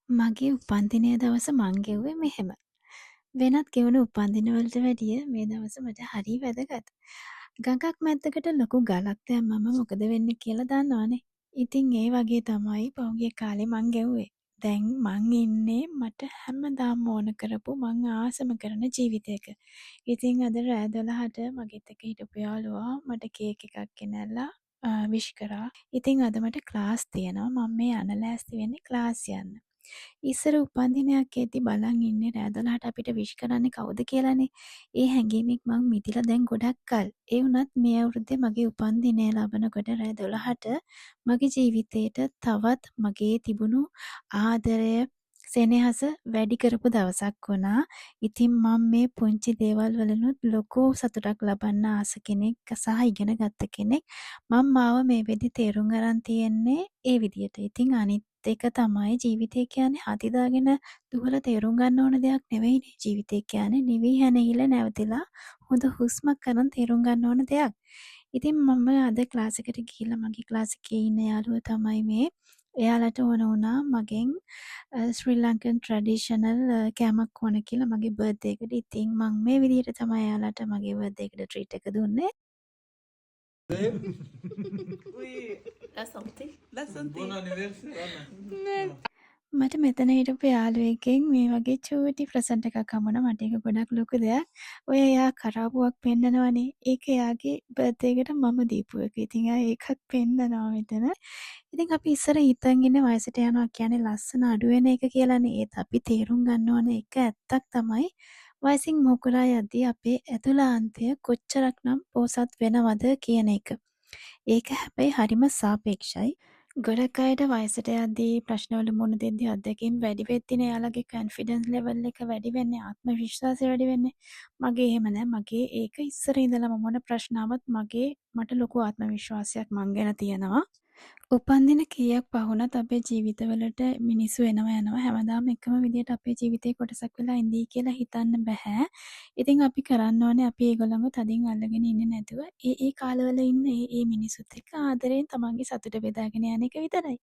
මගේ උපන්දිනය දවස මං ගෙව්වේ මෙහෙම. වෙනත් ගෙවන උපන්දින වලට වැඩිය මේ දවස මට හරි වැදගත්. ගඟක් මැද්දකට ලොකු ගලක් දැම්මම මොකද වෙන්නේ කියලා දන්නවනේ. ඉතින් ඒ වගේ තමයි පහුගිය කාලේ මං ගෙව්වේ. දැන් මං ඉන්නේ මට හැමදාම ඕන කරපු මං ආසම කරන ජීවිතයක. ඉතින් අද රෑ 12ට මගෙත් එක්ක හිටපු යාළුවා මට කේක් එකක් ගෙනල්ලා විශ් කරා. ඉතින් අද මට ක්ලාස් තියෙනවා. මම මේ යන ලෑස්ති වෙන්නේ ක්ලාස් යන්න. ඉස්සර උපන්දිනයක් එද්දි බලන් ඉන්නේ රෑ 12ට අපිට විශ් කරන්නේ කවුද කියලානේ. ඒ හැඟීමෙන් මං මිදිලා දැන් ගොඩක් කල්. ඒ වුණත් මේ අවුරුද්දේ මගේ උපන්දිනය ලබනකොට රෑ 12ට මගේ ජීවිතේට තවත් මගේ තිබුණු ආදරය සෙනෙහස වැඩි කරපු දවසක් වුණා. ඉතින් මම මේ පුංචි දේවල් වලිනුත් ලොකු සතුටක් ලබන්න ආස කෙනෙක් සහ ඉගෙන ගත්ත කෙනෙක්. මම මාව මේ වෙද්දි තේරුම් අරන් තියෙන්නේ ඒ විදියට. ඉතින් අනිත් එක තමයි ජීවිතය කියන්නේ හති දාගෙන දුවලා තේරුම් ගන්න ඕන දෙයක් නෙවෙයිනේ. ජීවිතය කියන්නේ නිවි හැනහිලා නැවතිලා හොඳ හුස්මක් අරන් තේරුම් ගන්න ඕන දෙයක්. ඉතින් මම අද ක්ලාස් එකට ගිහිල්ලා මගේ ක්ලාස් එකේ ඉන්න යාළුවා තමයි මේ. එයාලට ඕන වුණා මගෙන් ශ්‍රී ලංකන් ට්‍රැඩිෂනල් කෑමක් ඕන කියලා මගේ බර්ත්ඩේ එකට. ඉතින් මම මේ විදිහට තමයි එයාලට මගේ බර්ත්ඩේ එකට ට්‍රීට් එක දුන්නේ. Oui, la santé. La santé. Buon anniversaire. මට මෙතන හිටපු යාළුවෙක්ගෙන් මේ වගේ චූටි ප්‍රසන්ට් එකක් හම්බුණා. මට ඒක ගොඩක් ලොකු දෙයක්. ඔය එයා කරාබුවක් පෙන්නනවනේ. ඒක එයාගේ බර්ත්ඩේ එකට මම දීපු එක. ඉතින් එයා ඒකත් පෙන්නනවා මෙතන. ඉතින් අපි ඉස්සර හිතන් ඉන්නේ වයසට යනවා කියන්නේ ලස්සන අඩු වෙන එක කියලානේ. ඒත් අපි තේරුම් ගන්න ඕන එක ඇත්තක් තමයි වයසින් මොහුකුරා යද්දී අපේ ඇතුළාන්තය කොච්චරක්නම් පෝසත් වෙනවද කියන එක. ඒක හැබැයි හරිම සාපේක්ෂයි. ගොඩක් අයට වයසට යද්දී ප්‍රශ්නවල මුහුණ දෙද්දී අත්දැකීම් වැඩි වෙද්දිනේ එයාලගේ කොන්ෆිඩන්ස් ලෙවල් එක වැඩි වෙන්නේ, ආත්ම විශ්වාසය වැඩි වෙන්නේ. මගේ එහෙම නෑ. මගේ ඒක ඉස්සර ඉඳලම මොන ප්‍රශ්න ආවත් මට ලොකු ආත්ම විශ්වාසයක් මං ගැන තියෙනවා. උපන්දින කීයක් පහුණත් අපේ ජීවිතවලට මිනිස්සු එනවා යනවා. හැමදාම එකම විදියට අපේ ජීවිතේ කොටසක් වෙලා ඉඳී කියලා හිතන්න බෑ. ඉතින් අපි කරන්න ඕනේ අපි ඒගොල්ලන්ව තදින් අල්ලගෙන ඉන්නේ නැතුව ඒ කාලවල ඉන්න ඒ මිනිස්සුත් එක්ක ආදරයෙන් තමන්ගේ සතුට බෙදාගෙන යන එක විතරයි.